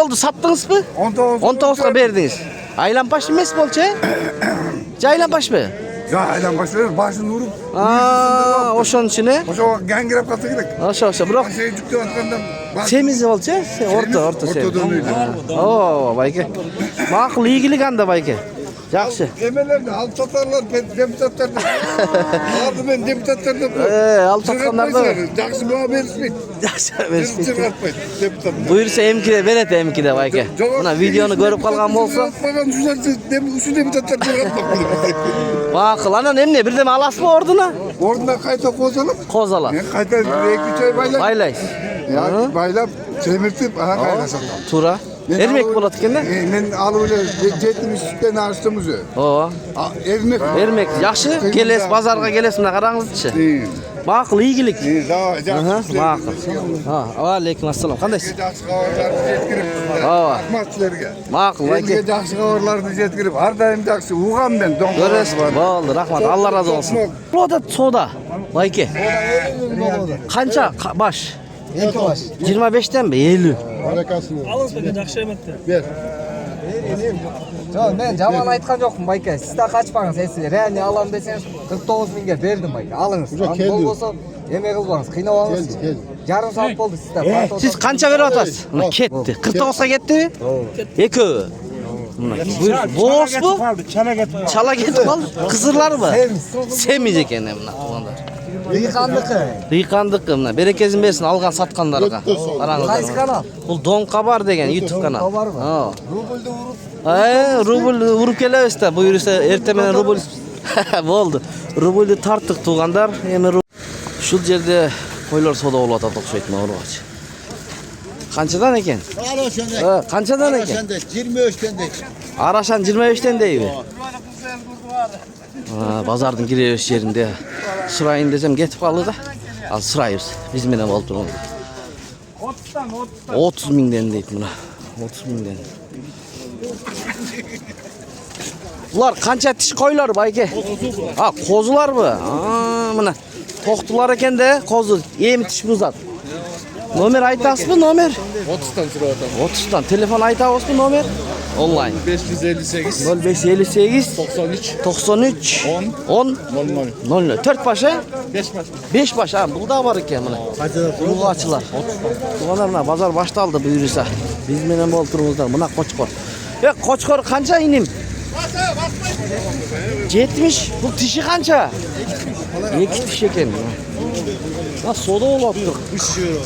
oldu sattınız mı? 19. 19'a verdiniz. Aylanbaş emas bolça? Aylanbaş mı? Ya aylanbaşlar başını vurup. Oşonun içine. Oşo gangirep kalsa gerek. Oşo. Biroq Şey cüktü atkandan. semiz bolça? Orta semiz. Ortadan öyle. Oo, bayke. Maqul iyilik anda bayke. Yaxshi. Emelerde alıp satarlar, deputatlar da. Aldı ben deputatlar da. Alıp satkanlar da. Yaxşı bana verirsin. Yaxshi versin. Çıkartmayın deputatlar. Buyursa emkide berete emkide bayke. Buna videonu görüp kalgan bolsa. Çıkartmagan şu deputatlar çıkartmak. Maqul anan emne birdeme alasmı orduna? Orduna kayta kozalım. Kozala. Kayta 2-3 ay baylar. Baylayız. Ya baylap semirtip ana kaynasak. Tura. Ermek bolat ekende? Men alıp ele 70'ten açtığımız ö. Oo. Ermek. Ermek yaxshi. Keles bazarga keles mına qarаңызчы. Maqul iyilik. Maqul. Alaykum assalom. Qandaysiz? Жақсы хабарларды жеткіріп, рахматшыларға. Maqul, bayke. Жақсы хабарларды жеткіріп, әрдайым жақсы уғам мен Göresiz. Boldu, rahmat. Allah razı olsun. Soda soda. Bayke. Qancha baş? 2 baş. 25'ten mi? 50. Alыңыз бекен жақсы еметті. Ver. Жоқ, мен жаман айтқан жоқпын, байке. Сіз де қачпаңыз, сіз реально алам десеңіз 49 мыңға бердім, байке. Алыңыз. Бұл болса, еме қылбаңыз, қинап алыңыз. Жарым сағат болды сізде. Siz qancha berib atasiz? Mana ketdi. 49 ga ketdi? Ekö. Boş bu. Çala ketib qoldi. Qizirlar mı? Semiz ekan mana qolganlar. Рейхандықы. Riyqandiqi mana berekezin bersin algan satqanlarga. Qaysi kanal? Bu Don Qabar degan YouTube kanal. Qabar mı? Ha. Rубльді ұрып. Rubl urib kelamiz da. Buyursa erta menen rubl bo'ldi. Rublni tartdiq tuğandar. Endi shu yerda qo'ylar soda bo'lib atadi o'xshaydi ma'lumot. Qanchadan ekan? Qanchadan ekan? 23'ten de. Araşan 25'ten deydi. Bazardın giriş yerinde sırayın desem getip kaldı da. Al sırayız. Biz menen oldu onu. 30 mingden deyip buna. 30 mingden. Bunlar kança tiş koylar bayke? Ha kozular mı? Buna. Toktular eken de kozu. Yem tiş buzat. Nomer aytas mı nomer? 30'tan sırada. 30'dan. Telefon aytas mı nomer? Online. 558 0558 93 93 10 00. 00. 4 başa 5 maç. 5 baş ha bu da var ekan mana. Bu açılar. Bularına bazar baştaldı buyursa. Biz menen bol turumuzdan buna Qo'chqor. Qo'chqor qancha inim? 70. Bu tişi qancha? 2 tiş ekan. Ha soda olaptı. 3 euro.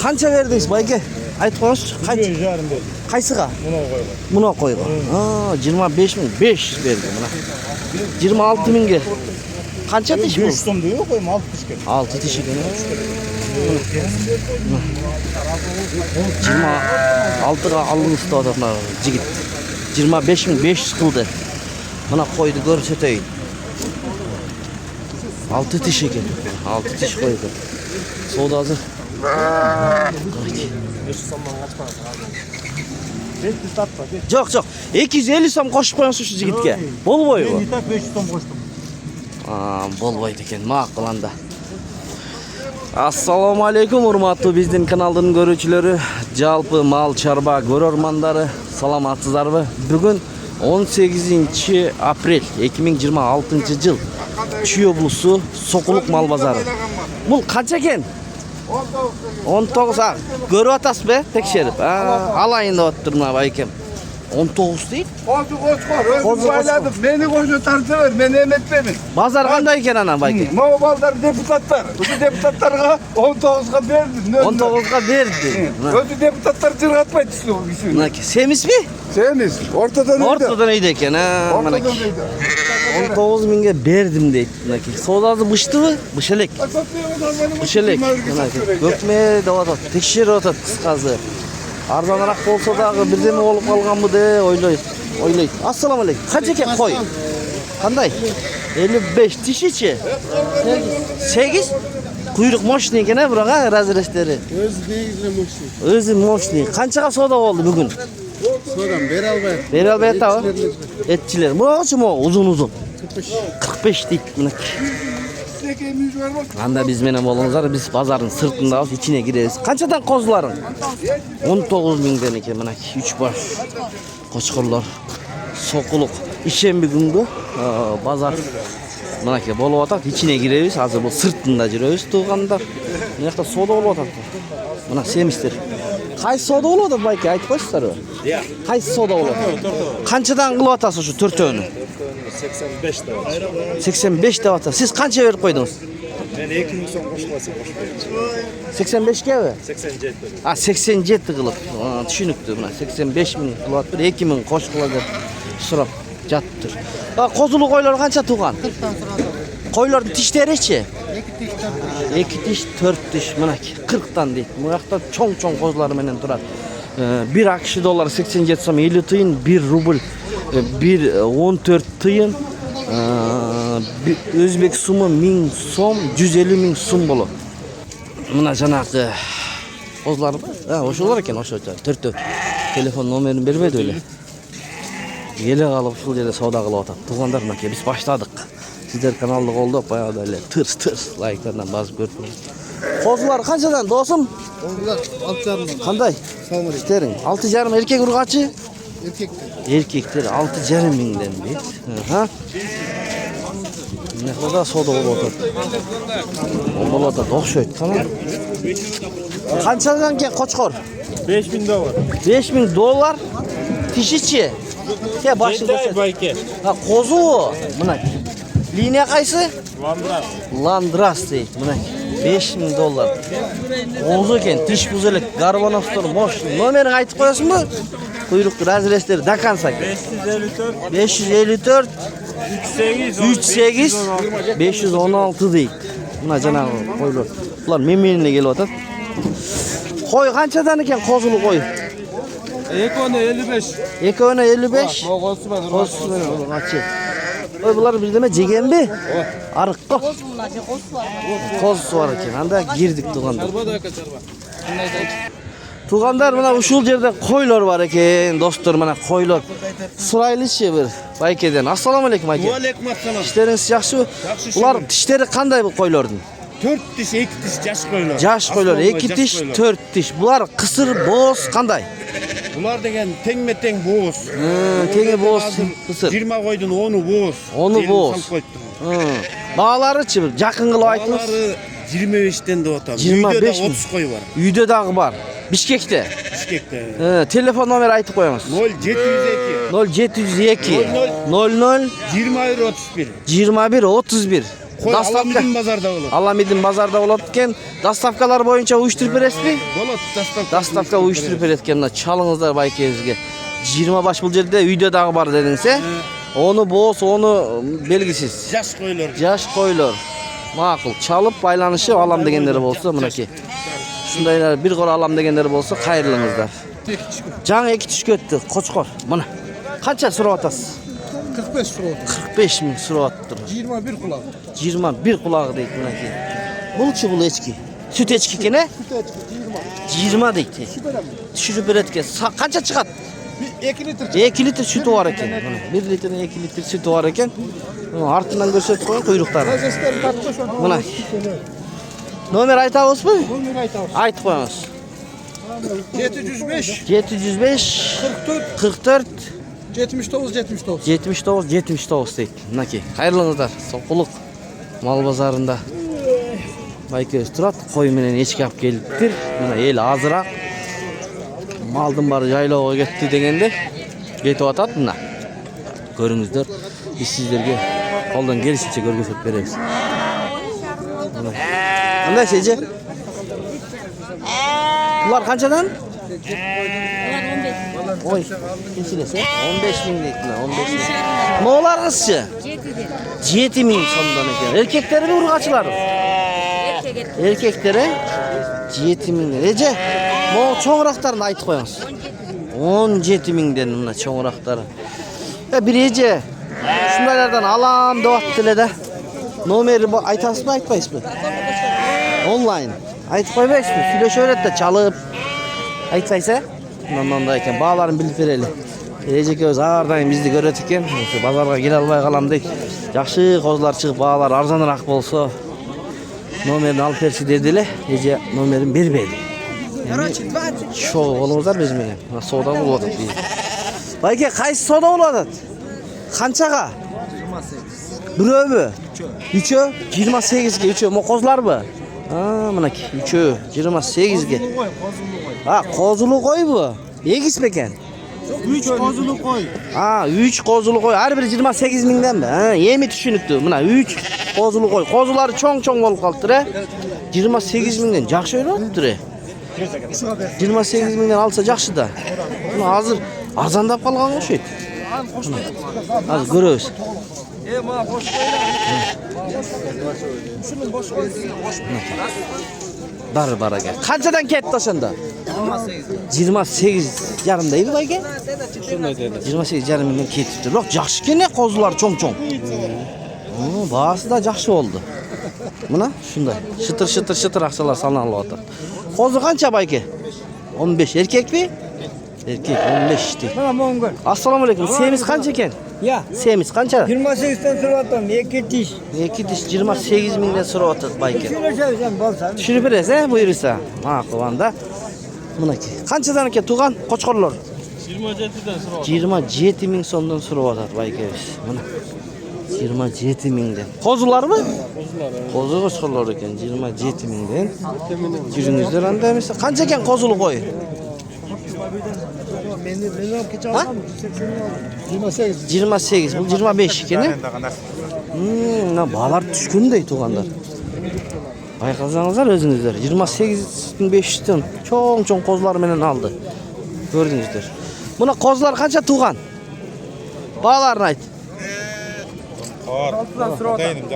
Qancha verdingiz bayke? Aytib qo'yingchi. Qancha? Qaysiga? Buna qo'ygan. Ha 25 ming 5 berdi buna. 26 mingga. Qancha tish bu? 5 so'm yo'q, qo'yim 6 tishga. 6 tish ekan. 26 ga alınmıştı adamlar jigit. 25 ming 500 qildi. Buna qo'ydi ko'rsatay. 6 tish ekan. 6 tish qo'ydi. Savdo hozir. Жоқ, 250 сом qo'shib qo'yasiz shu yigitga. Bo'lmaydi bu. 500 so'm qo'shdim. Bo'lmaydi ekan, ma'qul anda. Assalomu alaykum, hurmatli bizning kanalning ko'ruvchilari, jalpı mal chorba ko'rarmandari, salomatsizlarmi? Bugun 18 aprel 2026-yil. Chiyoblusu Soquluq mal bozori. Bu qancha ekan? 19 ha. Görüp atasız be tekşerip. Alayın da oturma baykem. 19 değil. Kozu bayladım. Beni koşu tartıver. Ben emetlemin. Bazar qanday ekan anam baykem? Mağaballar deputatlar. Bu deputatlarga 19'ga verdim. 19'ga berdi. Özü deputatlar çırgatmaydı işte o işi. Semiz mi? Semiz. Ortadan öyle. Ortadan iyiydi eken ha. Ortadan öyle. 19 minge berdim deyip. Sodası bıştı mı? Bışelek. Bışelek. Gökmeye de otat. Tekşir otat kıskazı. Arzanarak bolsa dağı birdeme olup kalgan mı de oylaydı. Assalamu aleykum. Kaç eken koy? Kanday? 55 tiş içi. 8. Kuyruk moşni eken ha buraga razreşleri. Özü moşni. Kançaga soda oldu bugün? Sodan beralbay. Beralbay ta Etçiler. Bu ağaçı mı? Uzun. 45 deyip. ekmeğimiz var bak. Anda biz menen bolуңуздар, biz pazarın sırtındabız, içine gireriz. Kançadan kozularing? 19.000'den eкен, mına 3 baş. Qo'chqorlar, soquluq. Işembi gündü pazar mınaki bolup atat, içine gireriz. Hazır bu sırtında жүрөбүz tuğanlar. Bu yakta soda bolup atat. Mına semistер. Qaysi soda bolup atat bayke, aytып koysunlar. Qaysi soda bolup atat? Kançadan kılıp atasız şu törtөөнү? 85 de var. 85 dep atat. Siz kança berip koydunuz? Ben 2000 so'm qo'shmasa qo'shib berdim. 85 mi? 87. Ha 87 kılıp. Düşünüktü buna. 85 bin kılıp bir 2000 koş kılıp surap jattır. Ha kozulu koylar kança tuğan? 40'tan sonra Koyların tişleriçi? 2 diş 4 2 diş 4 diş mınaki 40'tan deyip. Bu yakta çoğun kozları menen durar. 1 akışı dolar 87 som 50 tıyın, 1 rubl 1 14 tıyın. Özbek sumu 1000 som 150.000 sum bolu. Mına janakı kozlar var. Ha oşular eken oşo törtö. Telefon nomerini bermedi öyle. Ele kalıp şul yerde savda kılıp atat. Tuğanlar mınaki biz başladık. Sizler kanallık oldu, bayağı da öyle tırs like'lardan bazı görüyorsunuz. Kozlar kançadan dostum? Onlar 6,5'dan. Kanday? İsterin. 6,5 erkek urgaçı? Erkekler. Erkekler 6,5 mingden deyip. Ha? Ne kadar soda bolup atat. O bolup atat, okşoyt, tamam. Kançadan ke Qo'chqor? 5000 dolar. 5000 dolar tişiçi. Ke başı Jetay bayke. Ha qozu. Mına. Liniya qaysi? Landras. Landras deydi. Mına 5000 dolar. Qozu eken, tiş buzelek, garbanovlar, moş. Nomerini aytıp koyarsın mı? Kuyruklu razresleri dakansak. 554 554 38 38 516 deydi. Mına janağı koylar. Bular memenine gelip atat. Koy kançadan eken kozulu koy? Ekone 55. Ekone 55. Moğolsu ben. Koz kaçı. Oy bular birdeme jegenbi? Arıqqa. Koz var eken. Anda girdik tuğanlar. Tuğanlar mına uşul yerde koylar var eken. Dostlar mına koylar. Suraylıçı bir baykeden. Assalamu aleykum ayke. Aleyküm assalam. İşleriniz yaxşı. Bular dişleri qanday bu koylardın? 4 diş, 2 diş yaş koylar. Yaş koylar, 2 diş, 4 diş. Bular kısır, boz, qanday? Bular degen tengme teng boz. Tenge boz, kısır. 20 koydun 10'u boz. Onu boz. Bağlarıçı bir jakın kılıp aytыңыз. Bağları 25'ten de otam. 25 Uyda da mi? 30 koy var. Үйдө dagı var. Bişkekte. Bişkek'te. Telefon nomeri aytıp koyuңuz. 0702 0702 00 20 euro 31. 21 31. Koy Dastavka. Alamidin bazarda olur. Alamidin bazarda bolot eken. Dastavkalar boyunca uyuşturup beresizmi? Bolot dastavka. Dastavka uyuşturup beretken mына çalыңыздар байкеңизге. 20 baş bul жерде үйдө dagı бар dedinse. Onu boz, onu belgisiz. Yaş koylar. Yaş koylar. Makul. Çalıp baylanışı alam degenleri bolsa mınaki. Şundaylar bir qora alam degenleri bolsa kayırlığınızlar. Жаңы 2 түшкө өттү, Qo'chqor. Mana. Qancha surap atasiz? 45 lira oldu. 45 ming surap atır. 21 kulak. 21 qulog'i deydi mınaki. Bulçu bul echki. Süt echki ekan, he? Süt echki 20. 20 deydi. Tushirib beretken. Qancha chiqadi? 2 litre. 2 litr sütü var eken. Mana 1 litrden 2 litr sütü var eken. Artından görsetip koyun kuyruqtары. Sesler katmış onu. Mana. Nomer aytabızmı? Bunu aytamiz. Aytıp koyuңuz. 705 705 44 44 79 79. 79 deydi. Mınaki. Kayırlığınızдар. Soquluq mal bazarında. Bayköz turat. Koy menen echki alып keliptir. Mana el azırak. Maldın bari jaylauga ketdi degende ketip atat mına. Görüңүздөр. Biz sizlerge koldan gelişince görgüzüp beremiz. Qanday seje? Bular kançadan? Oy, keçilese 15 ming deydiler, 15 ming. Moğlarыңызчы? 7 ming somdan eken. Erkekleri mi urgaçılar? Erkekleri 7 ming. Ece, moğ çoğuraqtarını aytıp koyuңuz. 17 mingden mına çoğuraqtары. Bir ece, şundaylardan alam dep attılar da. Nomeri aytasız mı aytpaysiz mı? Online. Aytıp koybaysız mı? Süleşip öğret çalıp aytpaysa. Ondan da eken bağlarını bilip bereli. Eceke öz ağırdan bizdi göröt eken. Bazarga kele alбай kalam deyt. Жақшы kozlar çıkıp bağlar arzanırak bolsa Nomerini alıp bersi dediler. Ece nomerini bermedi. Şov olыңыздар biz менен. Сода болуп атат биз. Байке, кайсы сода болуп атат? Канчага? 28. 1'ö? 3'ö? 28'ge 3'ö. Mo kozlarбы? Мынакей, 3'ö 28'ge. Kozulu koy bu. Egis beken. 3 kozulu koy. 3 kozulu koy. Her biri 28 mingden mi? Yemi düşünüktü. Mına 3 kozulu koy. Kozulары çoң bolup kalıptır. 28 mingden. Jakşı öyle oluptur. 28 mingden alsa jakşı da. Bunu hazır arzandap kalgan okşayt. Hazır görüyoruz. Bara gel. Kançadan ketti aşanda? 28 yarımdaydı bayke? 28 yarımdan ketipti. Bak jakşı kene kozular çoң. Bağısı da jakşı oldu. Mına şunday. Şıtır aksalar salınıp atar. Kozu kança bayke? 15. Erkek mi? Erkek 15 değil. Assalamu alaikum. Semiz kança eken? Ya, Semiz kança? 28'ten sonra atalım. 2 diş. 2 diş 28 mingden sonra atat bayke. Şöyle söylesem bolsa. Düşürüp berese buyursa. Maqılanda. Mınaki. Kançadan eken tuğan koçkorlar? 27'den sonra. 27 ming sondan sonra atat bayke biz. Mına. 27 mingden. Kozular mı? Kozu koçkorlar eken 27 mingden. Yürüңүздөр anda emес. Kança eken kozulu koy? 28. Bu 25 ekeni. Bağlar düşkündey tuğanlar. Bayqasаңыздар özünüzдөр. 28.500'den çoң kozlar menen aldı. Gördüңүздөр. Muna kozlar kança tuğan? Bağlarını ayt.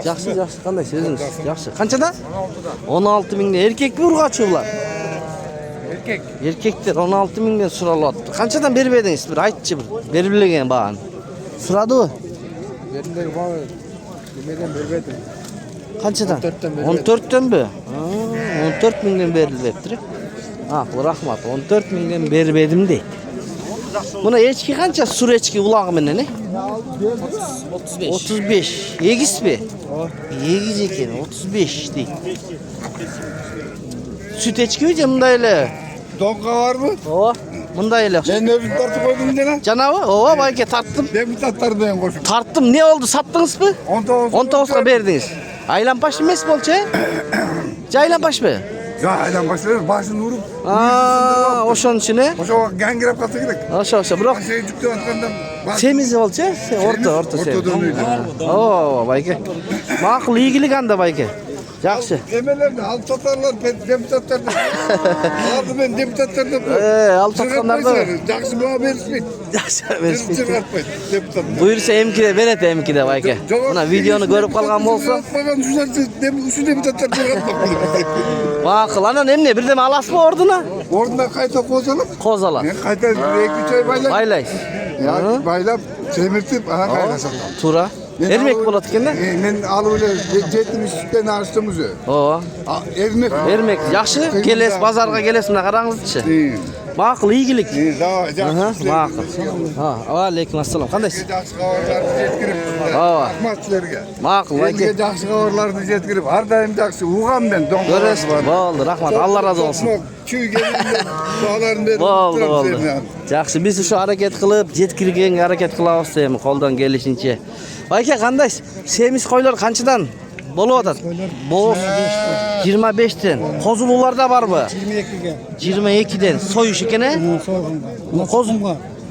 Жақсы. Қандай сөзіңіз? Жақсы. Қаншада? 16 миңден. Еркек пе ұрғачы бұлар? Еркектер 16 миңден сұралып атты. Қаншадан бербедіңіз? Bir айтшы бір. Бербілеген бағаны. Сұрады ма? Yerindeki bana demeden berbedim. Қаншадан? 14'ten bö? 14 миңден берілді депті. Bu rahmat. 14 миңден бербедім дейді. Buna echki qancha? Sur echki ulog'i menen, 35. Egis mi? Egis ekan, 35 deydi. Süt echki mi mundaylar? Donka var mı? Mundaylar. Ben özüm tartıp koydum dene. Canavı? Bayke tarttım. Ben bir tatlar dayan koşum. Tarttım. Ne oldu? Sattınız mı? 19'a verdiniz. Aylanbaş mı es bolça? Aylanbaş mı? Ya aydan başlıyor, başını vurup. Oşonun içine. Oşa gangirep katı gerek. Oşa. Bırak. Şey cüktü atkandan. Semiz bolça? Orta semiz. Bayke. Maqul iyilik anda bayke. Жақсы. Emelerdi, alıp satarlar, deputatlardan. Aldı ben deputatlardan. Alıp satkanlarda. Жақсы bana verirsin. Жақсы verirsin. Çıkartmayın, deputatlar. Buyursa emkide veret emkide bayke. Buna videonu görüp kalgan bolsa. Bakan şu deputatlar çıkartmak. Maqul anan emne birdeme alasın mı orduna? Orduna kayta kozalım. Kozala. Kayta bir çay baylar. Baylayız. Ya baylar, semirtip aha kayta satalım. Tura. Ermek bolat ekende? Men alıp jettim üstten açtım özü. Ermek. Ermek. Yaxşı. Keles bazarga keles mına qarаңызчы. Maqul iyilik. Maqul. Aleyküm assalam. Qandaysiz? Жақсы хабарларды жеткирип. Рахматчыларга. Maqul bayke. Elге жақсы хабарларды жеткирип, ар дайым жақсы угам мен доңгоз. Göresiz. Boldu. Rahmat. Allah razı olsun. Çüy gelende bağlarını berip. Boldu. Yaxşı. Biz şu hareket kılıp jetkirgen hareket kılabыз hem koldan gelişince. Bayke qandaysiz? Semiz qo'ylar qanchadan bo'lib atadi? Bo'z 25'ten. Kozulular da barmı? 22'den. Soyuş ekene? Koz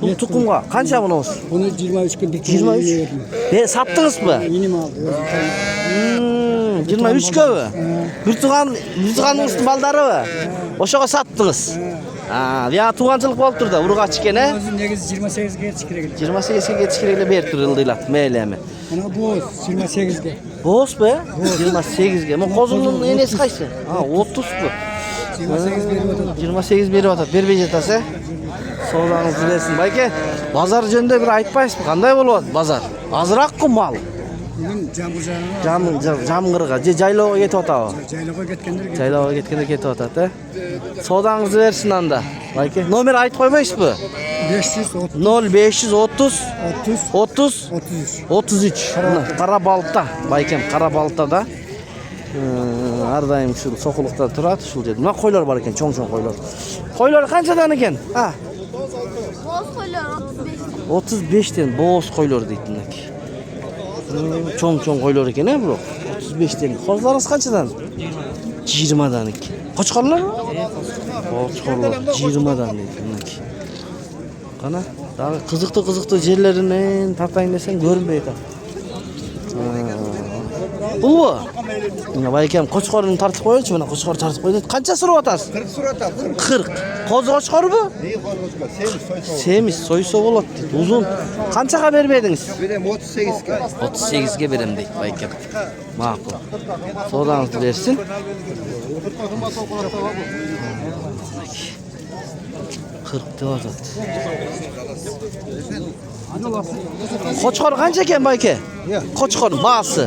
bu tukumga. Qancha bunu? Bunu 23 gün 23. Sattınız mı? Benim aldı. 23 köy. Bir tuğanın üstü baldarı mı? Oşağa sattınız. Ya tuğancılık bolup turda, urgaç ekene? Bizim negiz 28'ge çıkırık. 28'ge geçikirikle bertirildiler, meylemi. Ana boz 28'ge. Boz be? 28'ge. Bu kozunun enesi kaçtı? 30 bu. 28 berip atadi. 28 berip atadi. Berbey jetase. Soğuğunuz bilesin. Bayke, bazar jönde bir aytpaysiz mı? Qanday bolup atadi bazar? Azırak mı mal? Bugün jamgırjana. Jamgırga, jaylauga ketip atabı? Jaylaga ketkendir. Jaylauga ketkende ketip atadi. Soğuğunuzu versin anda. Bayke, nomer aytıp koymaysiz mı? 0530 30 33. Qarabalıqda, baykem Qarabalıqda. Har doim shu soquluqda turadi, shu yerda. Mana qo'ylar bor ekan, cho'ng-cho'ng qo'ylar. Qo'ylar qanchadan ekan? Ha, Boz qo'ylar 35. 35 dan bo'z qo'ylar deydi buniki. Cho'ng-cho'ng qo'ylar ekan, biroq 35 dan. Qozlaringiz qanchadan? 20 dan ekan. Qo'chqorlar? Qo'chqorlar 20 dan deydi buniki. Qana, daha qiziqdi yerlarini tartayın desang ko'rinmaydi. Bu. Mana baykem qo'chqorini tartib qo'ychi, mana qo'chqor tartib qo'ydi. Qancha so'rab otasiz? 40 surat abi. 40. Qo'zi qo'chqor bu? Semiz, soyso bo'ladi deydi. Uzun. Qanchaga bermedingiz? Berem 38 ga. 38 ga berem deydi baykem. Ma'qul. So'dangizni bersin. 40 deyotadi. Qo'chqor qancha ekan bayke? Qo'chqor basi.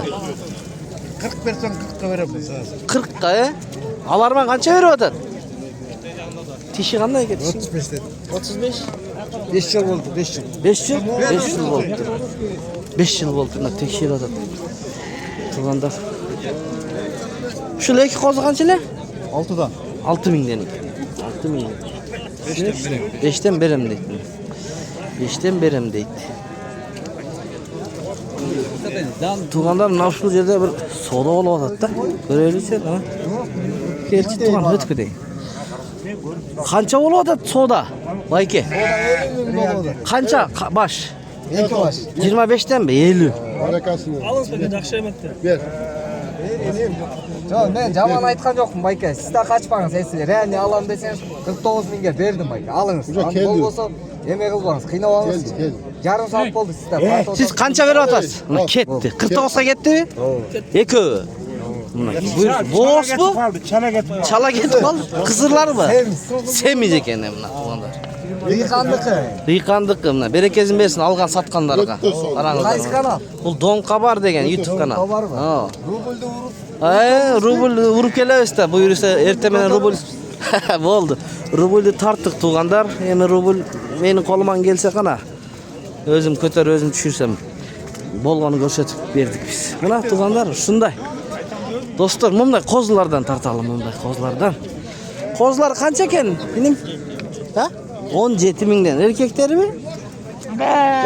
40 bersen 40 ga berem. 40 ga. Alarman qancha beryapti? Tishi qanday ekan? 35 dedi. 35. 5 yıl oldu, 5 yıl. 5 yıl? 5 yıl oldu. 5 yıl oldu. Buna tekshiradi. Tug'anda. Shu leki qo'zi qanchalar? 6'dan. 6000 dan ekan. 6000. 5'ten berem deydi. 5'ten berem deydi. Tug'anlar mana shu yerda bir savdo bo'lyapti-da. Ko'raylikchi, ha. Kelchi tug'an o'tdi. Qancha bo'lyapti savdo? Bayke. Qancha baş? 2 baş. 25 danmi? 50. Alınız bakın akşam etti. Ver. Yo, men jamon aytgan jo'qman bayka. Sizda qaçpаңыз, siz real alam desеңiz 49 mingga berdim bayka. Alыңыз. Bo'lmasa eme qilbangiz, qiynabаңыз. Yarım saat bo'ldi sizda. Siz qancha beryapsiz? Mana ketdi. 49 ga ketdimi? Eko. Bo'z bu? Chala ketib qoldi. Qizirlarmi? Semiz ekan mana tug'anlar. Riqandiki mana berekezin bersin algan satqanlarga. Qarаңызlar. Qaysi kanal? Bu Don Qabar degan YouTube kanal. Qabarmi? Ha. Rublda urib. Rubl urib kelamiz-da. Bu yursa erta menen rubl bo'ldi. Rublni tartdik tug'anlar. Endi rubl mening qo'limdan kelsa qana. O'zim ko'tar, o'zim tushirsam bo'lganini ko'rsatib berdik biz. Mana tug'anlar shunday. Do'stlar, bunday qo'zlardan tartalım, bunday qo'zlardan. Qo'zlar qancha ekan? Mening ha? 17 mingdan. Erkeklarimi?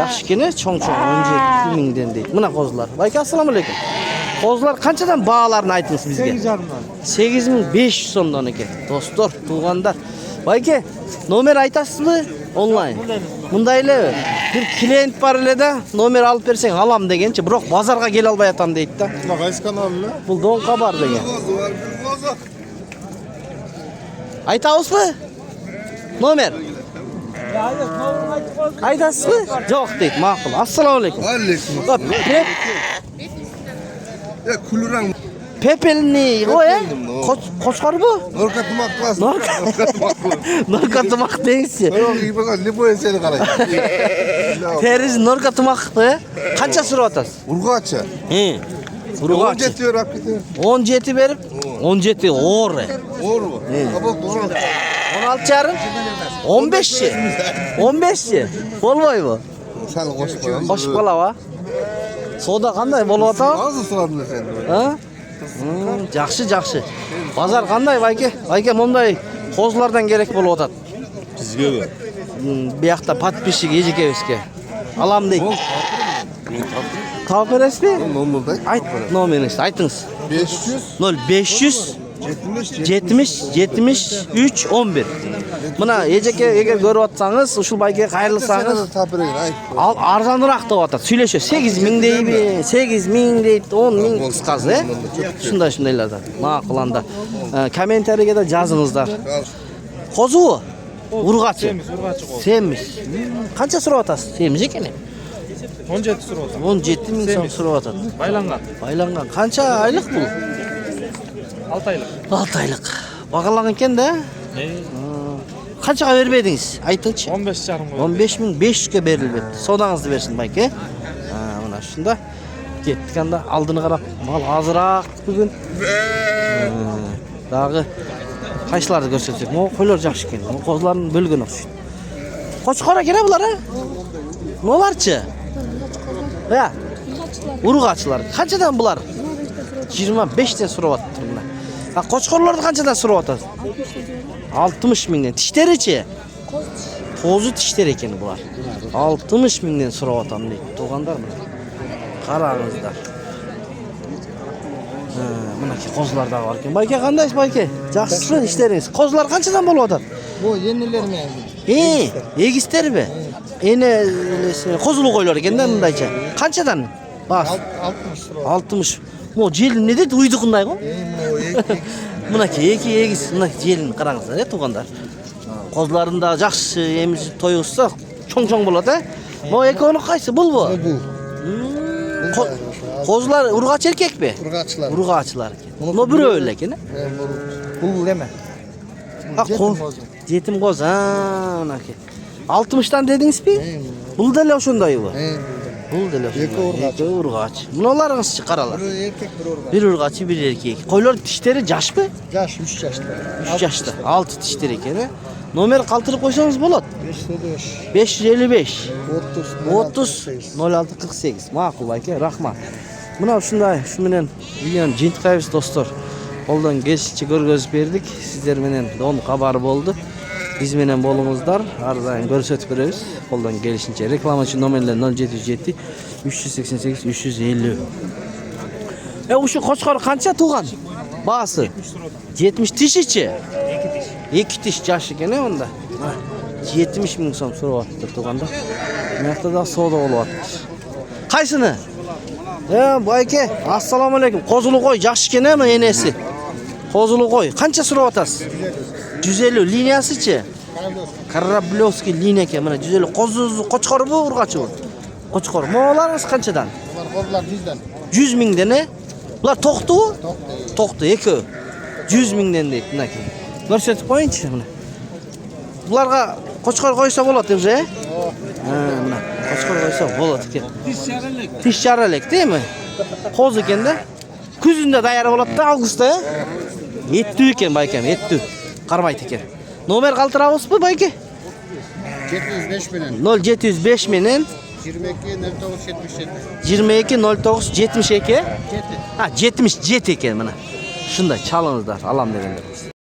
Yaxshigina, cho'ng-cho'ng 17 mingdan deydi. Mana qo'zlar. Bayka assalomu alaykum. Qo'zlar qanchadan bag'alarini aytdingiz bizga? 8500 so'mdan ekan. Do'stlar, tug'anlar. Bayka, nomer aytasizmi? Onlayn. Bundaylar. Bir klient bor edi, nomer olib bersang alam degancha, biroq bozorga kela olmayapam deydi-da. Qaysi kanalni? Bu Don Qabar degan. Aytasizmi? Nomer. Aytasizmi? Yo'q deydi, ma'qul. Assalomu alaykum. Alaykum. Ya kulurang. Pepelni, oye? Qo'chqor bu? Norkatmak klas. Norkatmak deysiz. Yo'q, ibaga liboy seni qarang. Teriz norkatmakni qancha so'rayapsiz? Urg'acha. He. Urg'achi. 17 berib ketdi. 17 berib, 17 o'g'ri. O'g'ri. Qabul to'g'ri. 16 yarim? 15 chi? 15 chi? Bo'lmaymi? Sal qo'shib qo'yamiz. Qo'shib qolava. Savdo qanday bo'lyapti? Hozir so'radim sen. Ha? Yaxshi. Bozor qanday bayka? Bayka bunday qo'zlardan kerak bo'lyapti. Bizgami? Bu yoqda подписчик ejikevizga. Alam deydi. Topib berasizmi? Nomerda. Ayt nomeringizni aytingiz. 500 0500 70 73 11. Mana ejeke agar ko'ryapsangiz, ushul bayga qayrilsangiz, arzonroq deyapti. Сөйлеші 8000 deydi, 8000 deydi, 10000 qisqasi. Shunday-shundaylardan. Ma'qulanda. Kommentariyaga da yozingizlar. Qo'zi urg'achi. Semiz. Qancha so'rayapsiz? Semiz ekan. 17 so'rayapti. 17000 so'm so'rayapti. Baylangan. Qancha oylik bu? 6 aylık. 6 oylik. Bag'alagan ekan-da. Qanchaga bermedingiz? Aytingchi. 15,5 15500 ga berilibdi. Savdangizni bersin bayka. Ha, mana shunda ketganda aldini qarab, mal ozroq bugun. Dag'i qaysilarni ko'rsatsak, mo qo'ylar yaxshi ekan. Mo qo'zlarni bo'lgan o'xshaydi. Qo'chqor ekan bular, ha? Nolarchi? Ha? Urg'achilar. Qanchadan bular? 25 dan so'rayapti bular. Ha qo'chqorlarni qanchadan so'rab otasiz? 60 mingdan. Tishlarichi? Qo'zi tishlar ekan bular. 60 mingdan so'rab otam deydi. Tug'andarmi? Qarangizlar. Mana ki qo'zlar da bor ekan. Bayka qandaysiz bayka? Yaxshisizmi ishlaringiz? Qo'zlar qanchadan bo'lyapti? Bu yenilermi? Egizlarmi? Eni qo'zlu qo'ylar ekanda bundaycha. Qanchadan? Bas. 60. Mo jelin ne dedi? Uydu qunday qo'y. Mana ki egiz, mana jelin qarangizlar, tug'anдар. Qo'zlarında yaxshi emiz to'yg'izsa cho'ng-cho'ng bo'ladi. Mo ekoni qaysi bul bu? Qo'zlar urg'achi erkakmi? Urg'achilar. Urg'achilar. Buni bir o'yla ekan. Bul deme. Yetim qo'z. Ha, mana ki. 60'dan dedingizmi? Buldalar o'shunday bu. Buldalar. Ikki urg'ach. Bularni qaralar. Bir erkek bir urg'achi. Bir urg'achi, bir erkek. Qo'ylar tishlari yoshmi? Yosh 3 yoshda. 3 yoshda. 6 tishlar ekan. Nomer qoldirib qo'ysangiz bo'ladi. 555 555 30 30 0648. Ma'qul aka, rahmat. Mana shunday, shu bilan videoni jintqaymiz do'stlar. Qo'ldan kelishcha ko'rgazib berdik. Sizlar bilan don xabar bo'ldi. Biz bilan bo'lingizlar. Har doim ko'rsatib beramiz. Qo'ldan kelishincha reklama uchun nomerlar 077 388 350. O'sha qo'chqor qancha tug'an? Basi 70 tishichi? 2 tish yosh ekan unda. 70 ming so'm so'rayapti tug'anda. Bu yoqda da savdo bo'lyapti. Qaysini? Bu aka, assalomu alaykum. Qo'zili qo'y yaxshi ekanmi enasi? Qo'zili qo'y. Qancha so'rayapsiz? 150 liniyasichi? Karablovskiy liniya ekan. Mana 150 qo'chqor bu urg'achi bu. Qo'chqor. Mo'larimiz qanchadan? Ular qo'zlar 100dan. 100 mingdan. Ular to'xtu? To'xtu, eki. 100 mingdan deydi bunaki. Ko'rsatib qo'ying-chi buni. Bularga qo'chqor qo'ysa bo'ladi o'zi. Ha, mana qo'chqor qo'ysa bo'ladi ekan. Tish charalik, deymi? Qo'z ekanda. Kuzunda tayyor bo'ladi-da, avgustda. 7 ekan baykam, 7. Qarmaydi ekan. Nomer qoldirabizmi bayka? 705 bilan 0705 bilan 22 09 77. 22 09 72. Ha, 77 ekan mana. Shunda chalingizlar, alam deganlar.